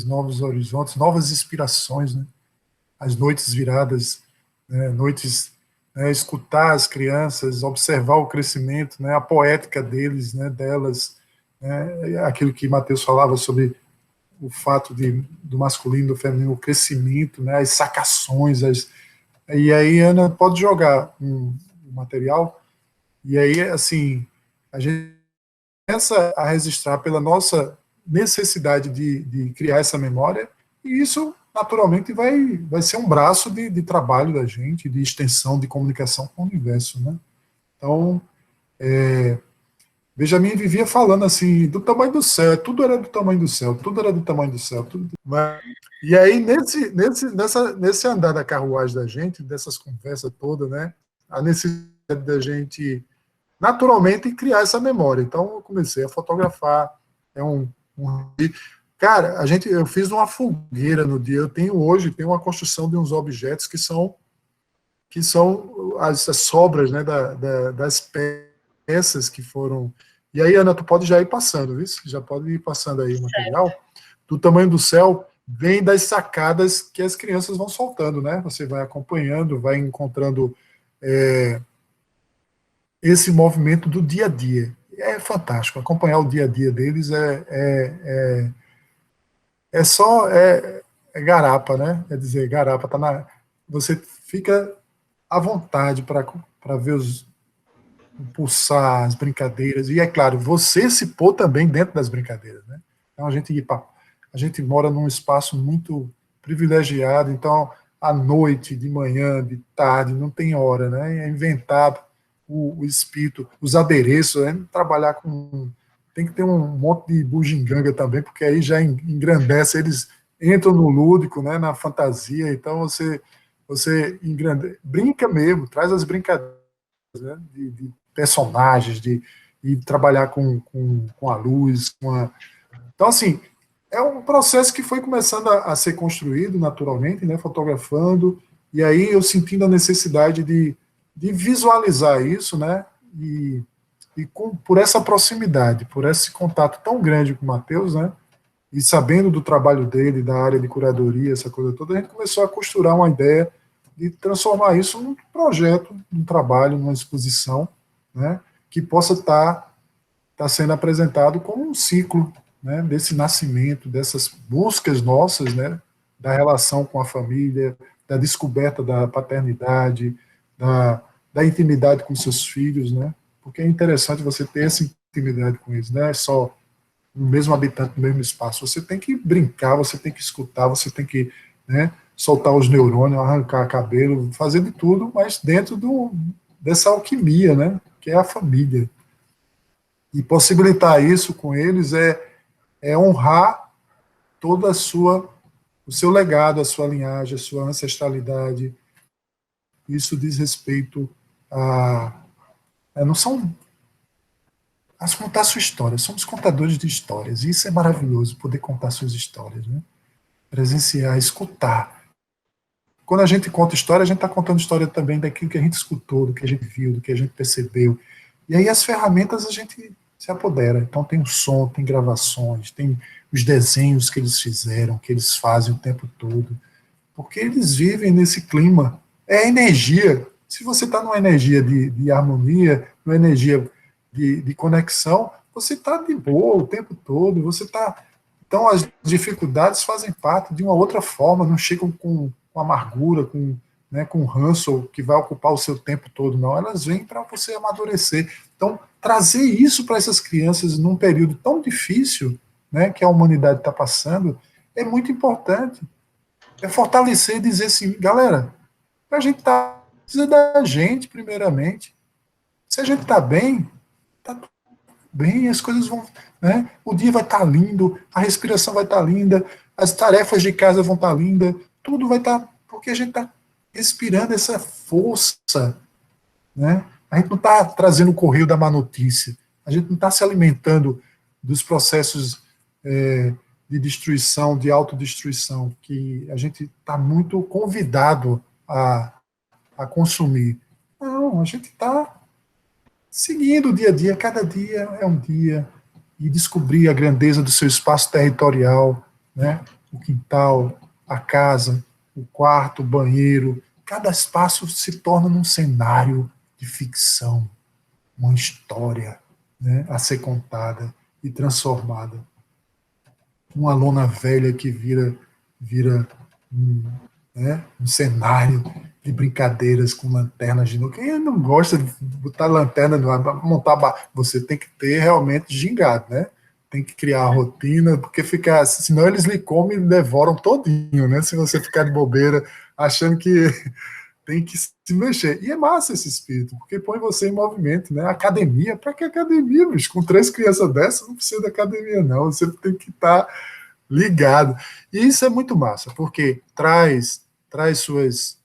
novos horizontes, novas inspirações, né? As noites viradas, né? Noites, né? Escutar as crianças, observar o crescimento, né? A poética deles, né? Delas, né? Aquilo que Mateus falava sobre o fato do masculino e do feminino, o crescimento, né? As sacações, e aí Ana pode jogar um material, e aí, assim, a gente começa a registrar pela nossa necessidade de criar essa memória, e isso, naturalmente, vai ser um braço de trabalho da gente, de extensão, de comunicação com o universo, né? Então, Benjamin vivia falando assim, do tamanho do céu, tudo era do tamanho do céu, tudo era do tamanho do céu. Tudo. E aí, nesse andar da carruagem da gente, dessas conversas todas, né? a necessidade da gente naturalmente criar essa memória. Então eu comecei a fotografar. Cara, eu fiz uma fogueira no dia. Eu tenho uma construção de uns objetos que são as sobras, né, das peças que foram. E aí, Ana, tu pode já ir passando, viu? Já pode ir passando aí o material. Do tamanho do céu, vem das sacadas que as crianças vão soltando, né? Você vai acompanhando, vai encontrando esse movimento do dia a dia. É fantástico. Acompanhar o dia a dia deles é garapa, né? É dizer, garapa, você fica à vontade para ver pulsar, as brincadeiras, e é claro, você se pôr também dentro das brincadeiras, né? Então a gente mora num espaço muito privilegiado, então à noite, de manhã, de tarde, não tem hora, né? É inventar o espírito, os adereços, né? Trabalhar com. Tem que ter um monte de bugiganga também, porque aí já engrandece, eles entram no lúdico, né? Na fantasia, então você brinca mesmo, traz as brincadeiras, né? De personagens, e trabalhar com a luz. Então, assim, é um processo que foi começando a ser construído naturalmente, né, fotografando, e aí eu sentindo a necessidade de visualizar isso, né, por essa proximidade, por esse contato tão grande com o Matheus, né, e sabendo do trabalho dele, da área de curadoria, essa coisa toda, a gente começou a costurar uma ideia de transformar isso num projeto, num trabalho, numa exposição, né, que possa estar sendo apresentado como um ciclo, né, desse nascimento, dessas buscas nossas, né, da relação com a família, da descoberta da paternidade, da intimidade com seus filhos, né, porque é interessante você ter essa intimidade com eles, não é só o mesmo habitante no mesmo espaço, você tem que brincar, você tem que escutar, você tem que, né, soltar os neurônios, arrancar cabelo, fazer de tudo, mas dentro dessa alquimia, né, que é a família. E possibilitar isso com eles é honrar toda o seu legado, a sua linhagem, a sua ancestralidade. Isso diz respeito não são a contar sua história, somos contadores de histórias, e isso é maravilhoso, poder contar suas histórias, né? Presenciar, escutar. Quando a gente conta história, a gente está contando história também daquilo que a gente escutou, do que a gente viu, do que a gente percebeu. E aí as ferramentas a gente se apodera. Então tem o som, tem gravações, tem os desenhos que eles fizeram, que eles fazem o tempo todo. Porque eles vivem nesse clima. É energia. Se você está numa energia de harmonia, numa energia de conexão, você está de boa o tempo todo. Você está. Então as dificuldades fazem parte de uma outra forma, não chegam com amargura, né, com ranço que vai ocupar o seu tempo todo, não. Elas vêm para você amadurecer. Então, trazer isso para essas crianças num período tão difícil, né, que a humanidade está passando, é muito importante. É fortalecer e dizer assim, galera, a gente precisa da gente, primeiramente. Se a gente está bem, está tudo bem, as coisas vão, né, o dia vai estar lindo, a respiração vai estar linda, as tarefas de casa vão estar lindas, tudo vai estar, porque a gente está respirando essa força, né? A gente não está trazendo o correio da má notícia, a gente não está se alimentando dos processos de destruição, de autodestruição, que a gente está muito convidado a consumir. Não, a gente está seguindo o dia a dia, cada dia é um dia, e descobrir a grandeza do seu espaço territorial, né? O quintal, a casa, o quarto, o banheiro, cada espaço se torna um cenário de ficção, uma história, né, a ser contada e transformada. Uma lona velha que vira um cenário de brincadeiras com lanternas de novo. Quem não gosta de botar lanterna no ar, montar, você tem que ter realmente gingado, né? Tem que criar a rotina, porque senão eles lhe comem e devoram todinho, né? Se você ficar de bobeira, achando que tem que se mexer. E é massa esse espírito, porque põe você em movimento, né? Academia, para que academia, bicho? Com 3 crianças dessas, não precisa de academia, não. Você tem que estar ligado. E isso é muito massa, porque traz suas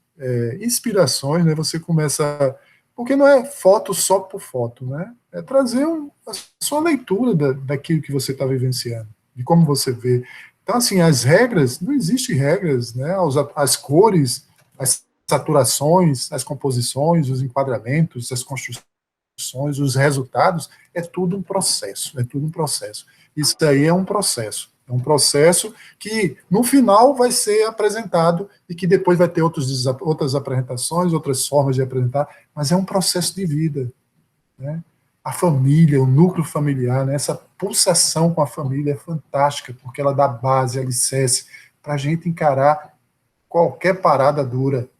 inspirações, né? Você começa Porque não é foto só por foto, né? É trazer a sua leitura daquilo que você está vivenciando, de como você vê. Então, assim, as regras, não existem regras, né? As cores, as saturações, as composições, os enquadramentos, as construções, os resultados, é tudo um processo, é tudo um processo. Isso aí é um processo que no final vai ser apresentado e que depois vai ter outras apresentações, outras formas de apresentar, mas é um processo de vida, né? A família, o núcleo familiar, né? Essa pulsação com a família é fantástica, porque ela dá base, alicerce, para a gente encarar qualquer parada dura.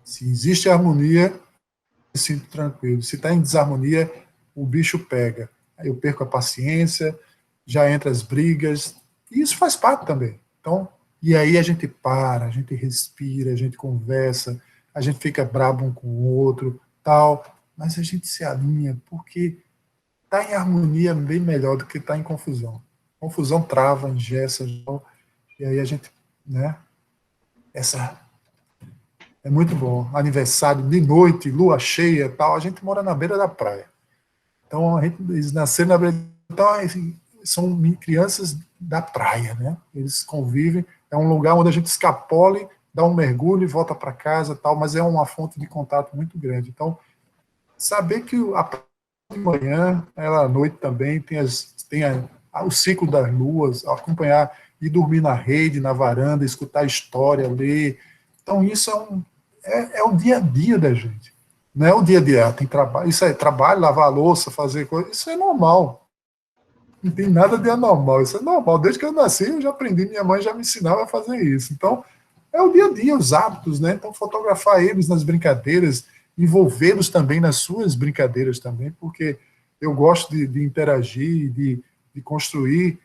Se existe harmonia, eu me sinto tranquilo. Se está em desarmonia, o bicho pega. Aí eu perco a paciência, já entra as brigas, e isso faz parte também. Então, e aí a gente para, a gente respira, a gente conversa, a gente fica brabo um com o outro, tal, mas a gente se alinha, porque estar em harmonia é bem melhor do que estar em confusão. Confusão trava, engessa, e aí a gente, né, essa é muito bom. Aniversário de noite, lua cheia, tal, a gente mora na beira da praia. Então, eles nasceram na beira. Então, assim, são crianças da praia, né? Eles convivem. É um lugar onde a gente escapole, dá um mergulho e volta para casa, tal. Mas é uma fonte de contato muito grande. Então, saber que a praia de manhã, ela à noite também tem o ciclo das luas, acompanhar e dormir na rede, na varanda, escutar história, ler. Então, isso é o dia a dia da gente. Não é o dia a dia, tem trabalho, isso é trabalho, lavar a louça, fazer coisa, isso é normal. Não tem nada de anormal, isso é normal. Desde que eu nasci, eu já aprendi, minha mãe já me ensinava a fazer isso. Então, é o dia a dia, os hábitos, né? Então, fotografar eles nas brincadeiras, envolvê-los também nas suas brincadeiras também, porque eu gosto de interagir, de construir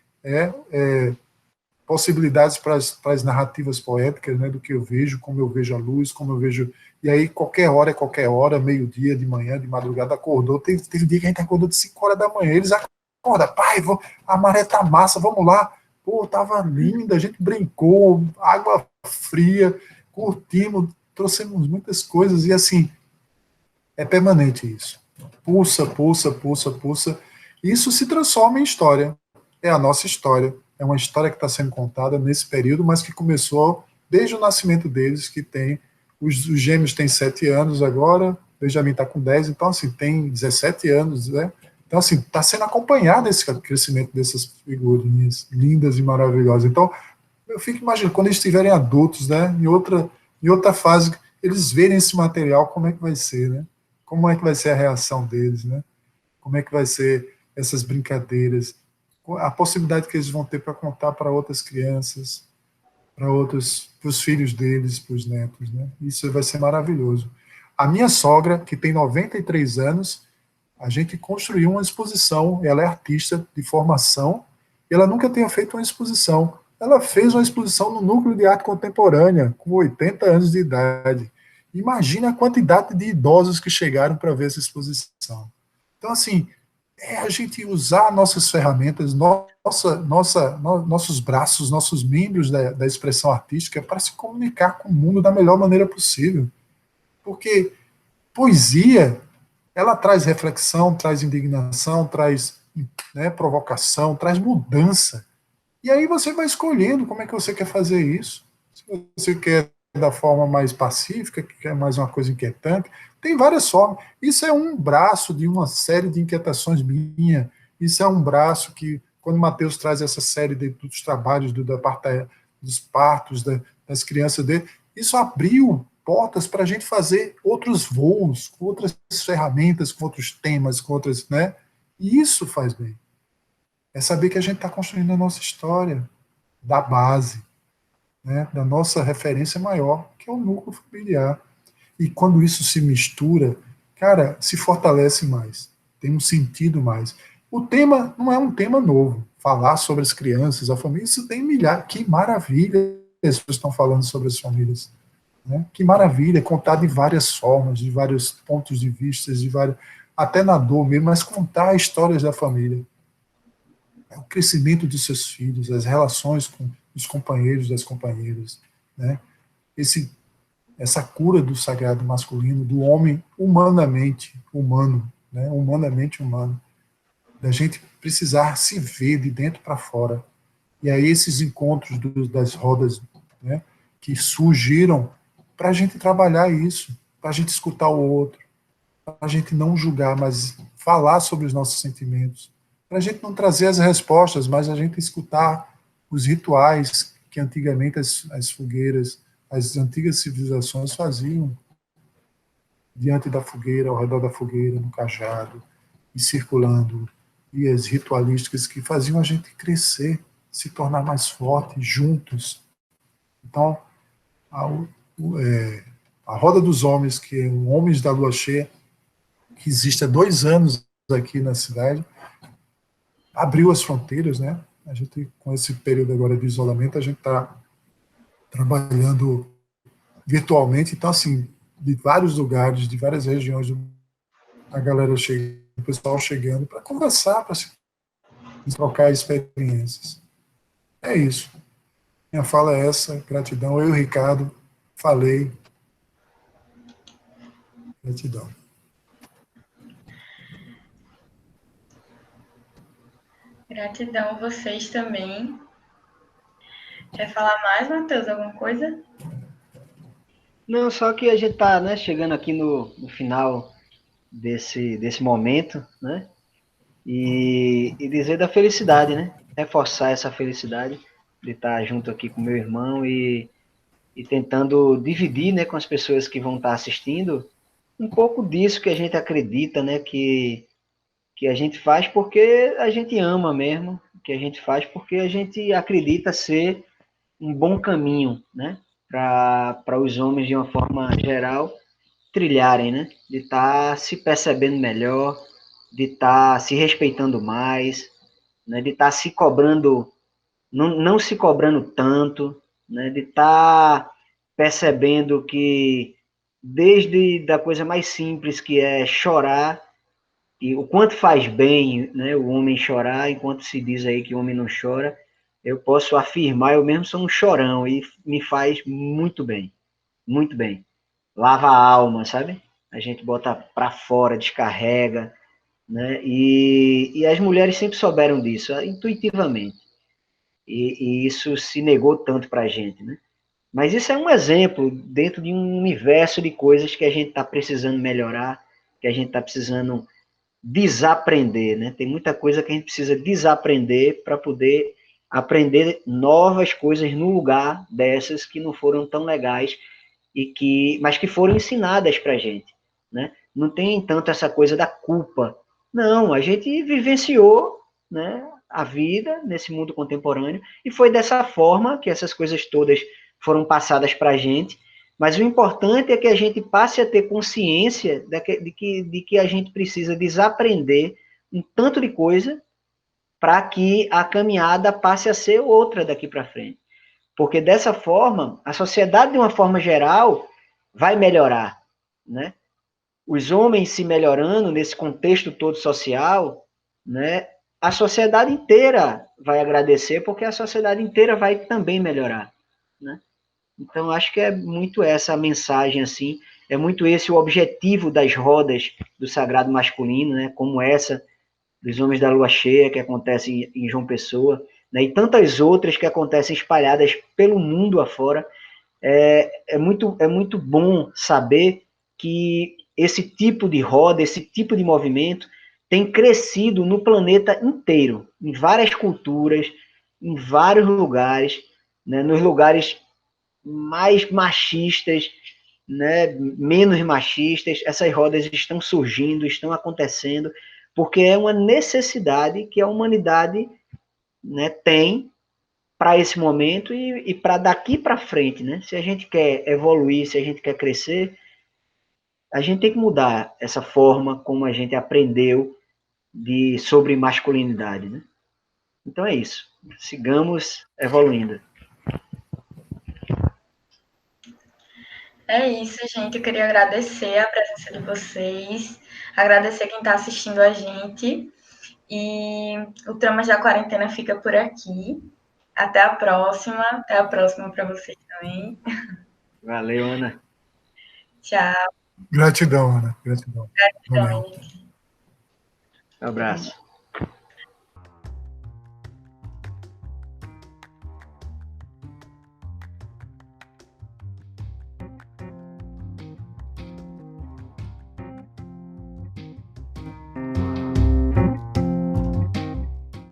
possibilidades para as narrativas poéticas, né, do que eu vejo, como eu vejo a luz, como eu vejo. E aí, qualquer hora é qualquer hora, meio-dia, de manhã, de madrugada, acordou. Teve dia que a gente acordou de 5 horas da manhã. Eles acordam, pai, a maré tá massa, vamos lá. Pô, tava linda, a gente brincou, água fria, curtimos, trouxemos muitas coisas. E assim, é permanente isso. Pulsa, pulsa, pulsa, pulsa. Isso se transforma em história. É a nossa história. É uma história que está sendo contada nesse período, mas que começou desde o nascimento deles, que tem. Os gêmeos têm 7 anos agora, Benjamin está com 10, então, assim, tem 17 anos, né? Então, assim, está sendo acompanhado esse crescimento dessas figurinhas lindas e maravilhosas. Então, eu fico imaginando, quando eles estiverem adultos, né, em outra fase, eles verem esse material, como é que vai ser, né? Como é que vai ser a reação deles, né? Como é que vai ser essas brincadeiras, a possibilidade que eles vão ter para contar para outras crianças, para os filhos deles, para os netos, né? Isso vai ser maravilhoso. A minha sogra, que tem 93 anos, a gente construiu uma exposição, ela é artista de formação, e ela nunca tinha feito uma exposição. Ela fez uma exposição no Núcleo de Arte Contemporânea, com 80 anos de idade. Imagina a quantidade de idosos que chegaram para ver essa exposição. Então, assim, é a gente usar nossas ferramentas, nossos braços, nossos membros da expressão artística para se comunicar com o mundo da melhor maneira possível. Porque poesia, ela traz reflexão, traz indignação, traz, né, provocação, traz mudança. E aí você vai escolhendo como é que você quer fazer isso. Se você quer da forma mais pacífica, que quer mais uma coisa inquietante, tem várias formas. Isso é um braço de uma série de inquietações minha. Isso é um braço que, quando o Mateus traz essa série dos trabalhos dos partos, das crianças dele, isso abriu portas para a gente fazer outros voos, com outras ferramentas, com outros temas, com outras, né? E isso faz bem. É saber que a gente está construindo a nossa história da base, né, da nossa referência maior, que é o núcleo familiar. E quando isso se mistura, cara, se fortalece mais, tem um sentido mais. O tema não é um tema novo, falar sobre as crianças, a família, isso tem milhares, que maravilha as pessoas estão falando sobre as famílias. Né? Que maravilha, contar de várias formas, de vários pontos de vista, até na dor mesmo, mas contar histórias da família. O crescimento dos seus filhos, as relações com os companheiros das companheiras, né? essa cura do sagrado masculino, do homem humanamente humano, né? Humanamente humano, da gente precisar se ver de dentro para fora. E aí esses encontros das rodas, né, que surgiram para a gente trabalhar isso, para a gente escutar o outro, para a gente não julgar, mas falar sobre os nossos sentimentos, para a gente não trazer as respostas, mas a gente escutar os rituais que antigamente as fogueiras, as antigas civilizações faziam diante da fogueira, ao redor da fogueira, no cajado, e circulando, e as ritualísticas que faziam a gente crescer, se tornar mais forte, juntos. Então, a Roda dos Homens, que é o Homens da Lua Cheia, que existe há 2 anos aqui na cidade, abriu as fronteiras, né? A gente, com esse período agora de isolamento, a gente está trabalhando virtualmente, então, assim, de vários lugares, de várias regiões, a galera chega, o pessoal chegando para conversar, para se trocar experiências. É isso. Minha fala é essa, gratidão. Eu e o Ricardo falei. Gratidão. Gratidão, vocês também. Quer falar mais, Matheus? Alguma coisa? Não, só que a gente está, né, chegando aqui no final desse momento, né? E dizer da felicidade, né? Reforçar essa felicidade de estar junto aqui com meu irmão e tentando dividir, né, com as pessoas que vão estar assistindo um pouco disso que a gente acredita, né, que a gente faz porque a gente ama mesmo, que a gente faz porque a gente acredita ser um bom caminho, né, para os homens de uma forma geral trilharem, né, de estar se percebendo melhor, de estar se respeitando mais, né, de estar se cobrando, não se cobrando tanto, né, de estar percebendo que desde da coisa mais simples que é chorar, e o quanto faz bem, né, o homem chorar, enquanto se diz aí que o homem não chora, eu posso afirmar, eu mesmo sou um chorão e me faz muito bem, muito bem. Lava a alma, sabe? A gente bota para fora, descarrega, né? E as mulheres sempre souberam disso, intuitivamente. E isso se negou tanto para a gente, né? Mas isso é um exemplo dentro de um universo de coisas que a gente está precisando melhorar, que a gente está precisando desaprender, né? Tem muita coisa que a gente precisa desaprender para poder aprender novas coisas no lugar dessas que não foram tão legais mas que foram ensinadas para a gente, né? Não tem tanto essa coisa da culpa. Não, a gente vivenciou, né, a vida nesse mundo contemporâneo e foi dessa forma que essas coisas todas foram passadas para a gente. Mas o importante é que a gente passe a ter consciência de que a gente precisa desaprender um tanto de coisa para que a caminhada passe a ser outra daqui para frente. Porque dessa forma, a sociedade, de uma forma geral, vai melhorar, né? Os homens se melhorando nesse contexto todo social, né? A sociedade inteira vai agradecer, porque a sociedade inteira vai também melhorar, né? Então, acho que é muito essa a mensagem, assim, é muito esse o objetivo das rodas do sagrado masculino, né? Como essa dos Homens da Lua Cheia, que acontece em João Pessoa, né? E tantas outras que acontecem espalhadas pelo mundo afora. É muito bom saber que esse tipo de roda, esse tipo de movimento tem crescido no planeta inteiro, em várias culturas, em vários lugares, né? Nos lugares mais machistas, né? Menos machistas, essas rodas estão surgindo, estão acontecendo, porque é uma necessidade que a humanidade, né, tem para esse momento e para daqui para frente, né? Se a gente quer evoluir, se a gente quer crescer, a gente tem que mudar essa forma como a gente aprendeu sobre masculinidade, né? Então é isso. Sigamos evoluindo. É isso, gente. Eu queria agradecer a presença de vocês, agradecer quem está assistindo a gente. E o Tramas da Quarentena fica por aqui. Até a próxima. Até a próxima para vocês também. Valeu, Ana. Tchau. Gratidão, Ana. Gratidão. Gratidão, Valeu. gente. Um abraço.